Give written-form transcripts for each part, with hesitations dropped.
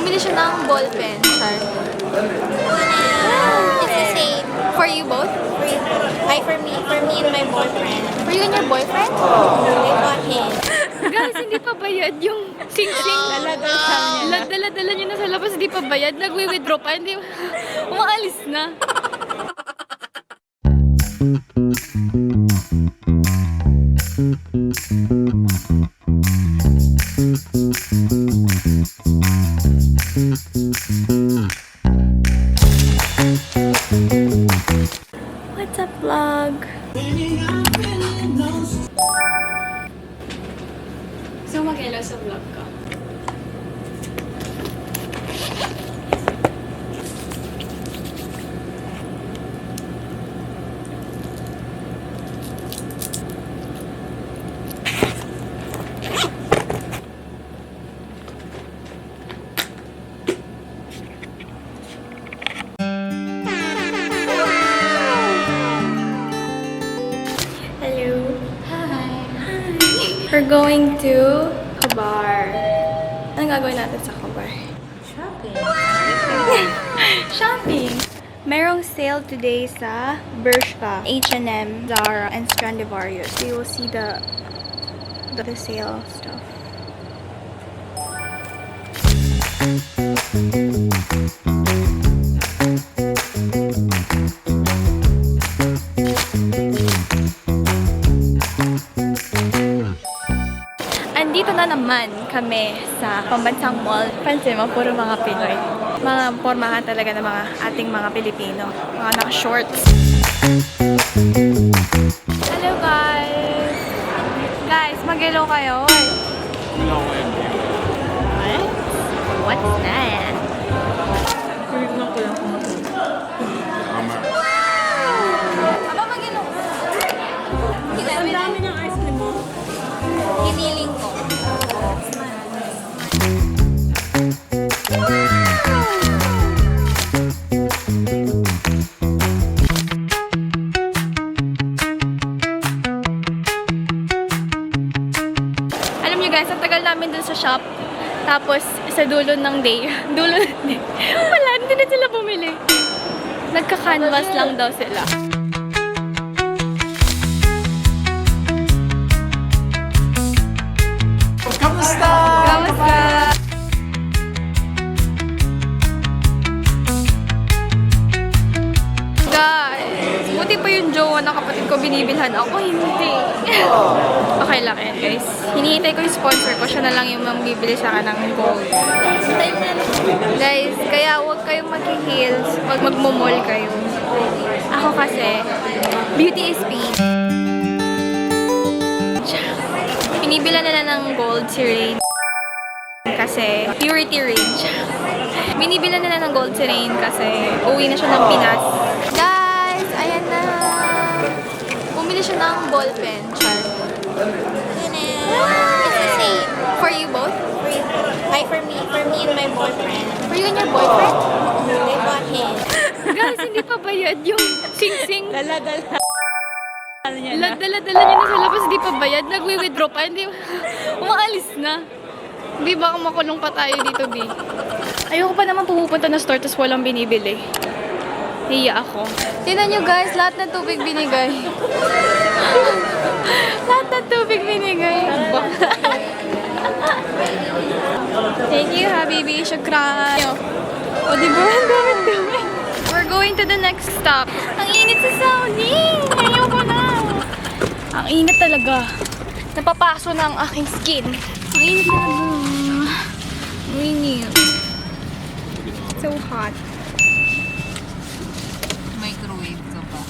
Bumili siya ng ballpen. Char. It's the same. For you both? For you. For me and my boyfriend. For you and your boyfriend? I bought him. Guys, hindi pa bayad yung sing-sing. Dala-dala niya na sa labas, hindi pa bayad. Nagwi-withdraw pa, hindi. Umaalis na. What's up, vlog? So, mag-hello sa vlog ko. Hello. Hi. We're going to a bar. Anong gagawin natin sa bar? Shopping. Shopping! Merong sale today sa Bershka, H&M, Zara, and Stradivarius. So you will see the sale stuff. Andito na naman kami sa pambansang mall. Pansin mo, puro mga Pinoy. Mga pormahan talaga ng mga ating mga Pilipino. Mga naka-shorts. Hello guys! Guys, mag-hello kayo. Hello, everyone. What? What's that? Aba, mag-hello. Ang dami ng ice cream mo. Hiniling ko. Alam nyo guys, ang tagal namin dun sa shop. Tapos, sa dulo ng day. Dulo ng day. Wala, hindi na sila bumili. Nagka-canvas lang daw sila. Kamusta? Kamusta? Guys, buti pa yung jowa na kapatid ko binibilhan ako, hindi. Okay lang yan guys. Hinihintay ko yung sponsor ko, siya na lang yung bibili sa akin ng gold. Guys, kaya huwag kayong mag-heels pag magmumall kayo. Ako kasi, beauty is peace. Pinibila nila ng gold si Rain. Kasi, purity range. Binibila nila ng gold si Rain kasi uwi na siya ng Pinas. Guys, ayan na. Bumili siya ng ballpen. Char. It's the same. For you both? For you. For me and my boyfriend. For you and your boyfriend? I bought him. Guys, hindi pa bayad yung sing-sing. Dala-dala. Dala-dala niya na sa labas, hindi pa bayad. Nagwi-withdraw pa, hindi. Umaalis na. Di ba makulong pa tayo dito, Bi? Ayoko pa naman pumupunta na store tapos walang binibili. Hiya ako. Tingnan nyo guys, lahat ng tubig binigay. Lahat ng tubig binigay. Thank you, Habibi. Shukran. O, diba? Ang dami-dami. We're going to the next stop. Ang init sa Saudi. Ayoko na. Ang init talaga. Napapaso na ang aking skin. Ang init talaga. Ang init. So hot. Microwave ka ba?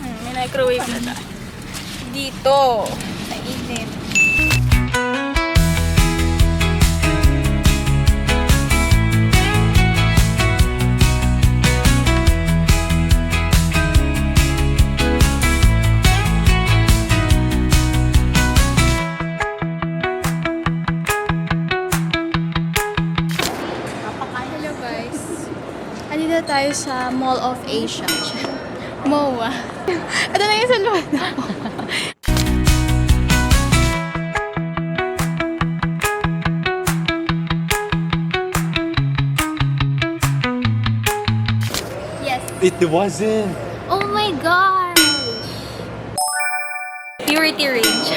May microwave na tayo. Dito. Nainit. Hello guys. Andito tayo sa Mall of Asia. MOA. Ito na yung sa loob na ako. It wasn't. Oh my gosh! Purity Range.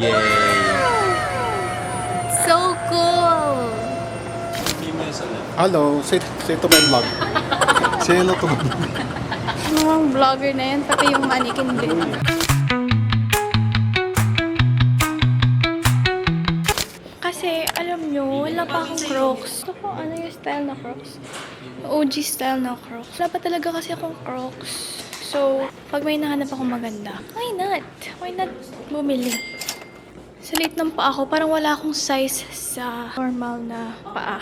Yay. So cool! Hello, say to my vlog. Say hello to my vlog. Mga vlogger na yan, pati yung mannequin din. Kasi, alam nyo, wala pa akong Crocs. Gusto ko, ano yung style na Crocs? OG style na Crocs. Wala pa talaga kasi akong Crocs. So, pag may nahanap akong maganda, why not? Why not bumili? Sa late ng paa ko, parang wala akong size sa normal na paa.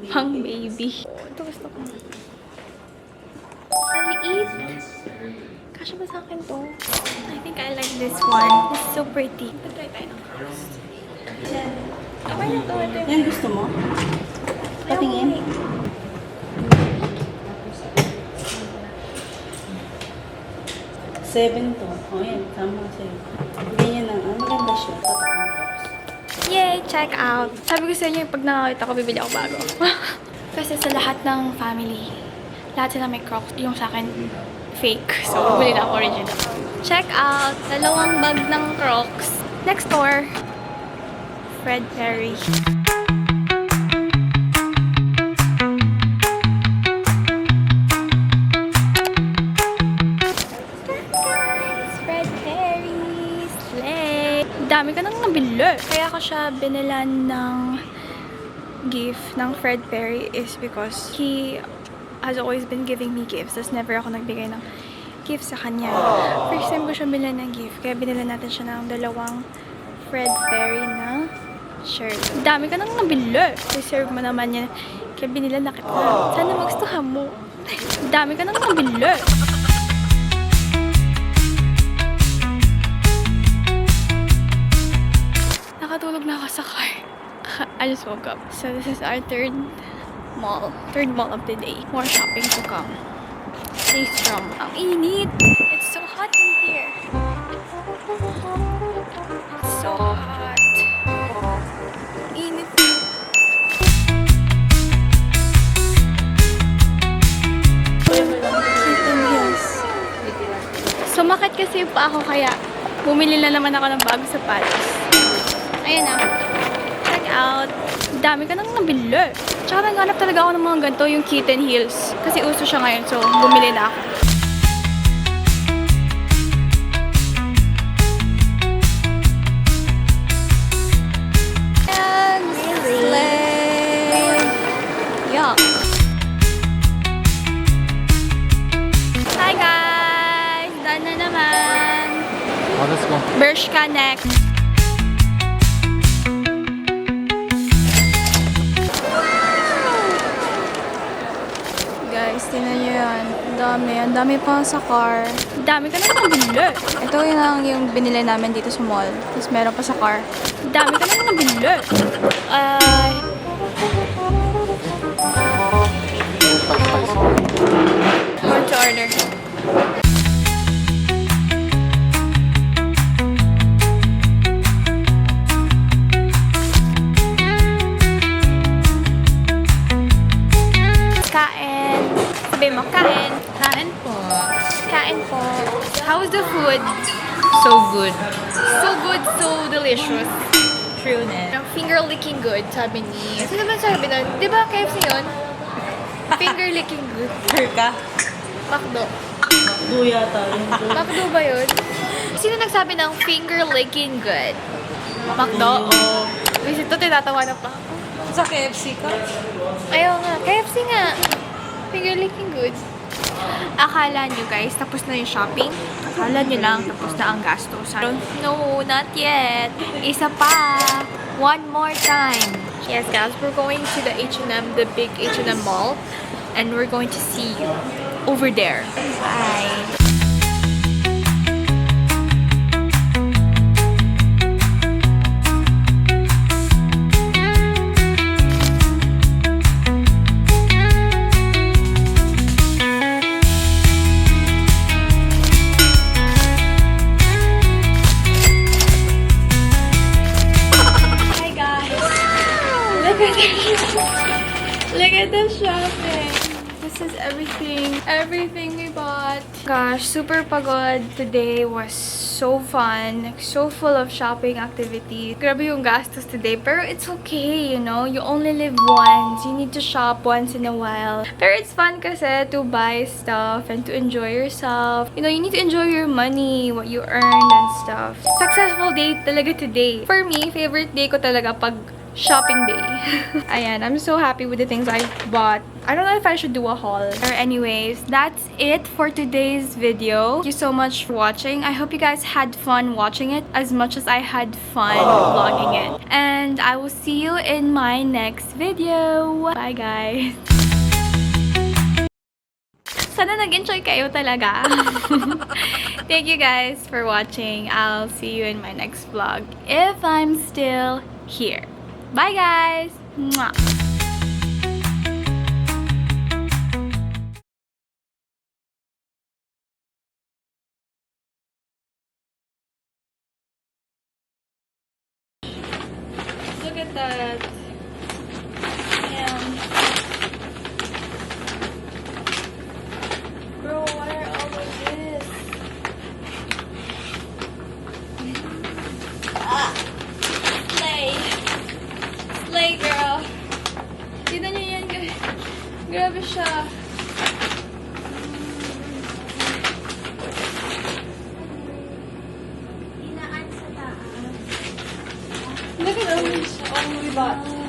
Pang baby. Ito gusto ko. Ang liit. Kasya ba sa akin to? I think I like this one. It's so pretty. Patry tayo ng Crocs. Okay na to. Ito Yan gusto mo? Patingin. $7 to. O yan, tama sa'yo. Ganyan lang. Ang maganda siya. Yay! Check out! Sabi ko sa inyo, pag nakakita ko, bibili ako bago. Kasi sa lahat ng family, lahat sila may Crocs. Yung sa akin, fake. So, bili na ako original. Check out! Dalawang bag ng Crocs. Next door, Fred Perry. Fred Perry! Slay! Dami ka nang nabili. Kaya ko siya binilan ng gift ng Fred Perry is because he has always been giving me gifts. Tapos never ako nagbigay ng gift sa kanya. First time ko siya binilan ng gift. Kaya binilan natin siya ng dalawang Fred Perry na shirt. Dami ka nang nabili. Deserve mo naman yan. Kaya binilan na kita. Sana magustuhan mo. Dami ka nang nabili. Nakatulog na ako sa car. I just woke up. So this is our third mall of the day. More shopping to come. Stay strong. Ang init! It's so hot in here. It's so hot. Init. Sumakit kasi pa ako kaya bumili na naman ako ng bago sa Paris. Ayan na. Check out. Dami ka nang nabili. Tsaka naghanap talaga ako ng mga ganito, yung kitten heels. Kasi uso siya ngayon, so bumili na ako. And slay! Yuck! Hi guys! Done na naman! Oh, let's go. Bershka next. Guys, tingnan nyo yan. Ang dami pa sa car. Ang dami ka naman nabili. Ito yun lang yung binili namin dito sa mall. Tapos meron pa sa car. Ang dami ka naman nabili. Ay. What to order? Kain. Sabi mo, kain. Kain po. Kain po. How's the food? So good. So good, so delicious. True na. Finger licking good, sabi ni. Sino ba sabi nun? Di ba KFC yun? Finger licking good. Sure ka? Macdo. Do yata. Macdo ba yun? Sino nagsabi ng finger licking good? Macdo? Oo. Kasi ito, tinatawa na pa. Sa KFC ka? Ayaw nga. KFC nga. Finger licking good. Akala nyo guys, tapos na yung shopping? Akala nyo lang, tapos na ang gastos. No, not yet. Isa pa. One more time. Yes guys, we're going to the H&M, the big H&M mall. And we're going to see you over there. Bye. Look Look at the shopping. This is everything we bought. Gosh, super pagod. Today was so fun, so full of shopping activities. Grabe yung gastos today, pero it's okay, you know? You only live once. You need to shop once in a while. Pero it's fun kasi to buy stuff and to enjoy yourself. You know, you need to enjoy your money, what you earn and stuff. Successful day talaga today. For me, favorite day ko talaga pag shopping day. Ayan, I'm so happy with the things I bought. I don't know if I should do a haul. Or anyways, that's it for today's video. Thank you so much for watching. I hope you guys had fun watching it as much as I had fun vlogging it. And I will see you in my next video. Bye guys! Sana nag-enjoy kayo talaga. Thank you guys for watching. I'll see you in my next vlog if I'm still here. Bye guys! Mwah! Look at that. Damn. Bro, what are all of this? Slay. Slay, girl. Tignan nyo yan, guys. Grabe siya. Look at all we bought.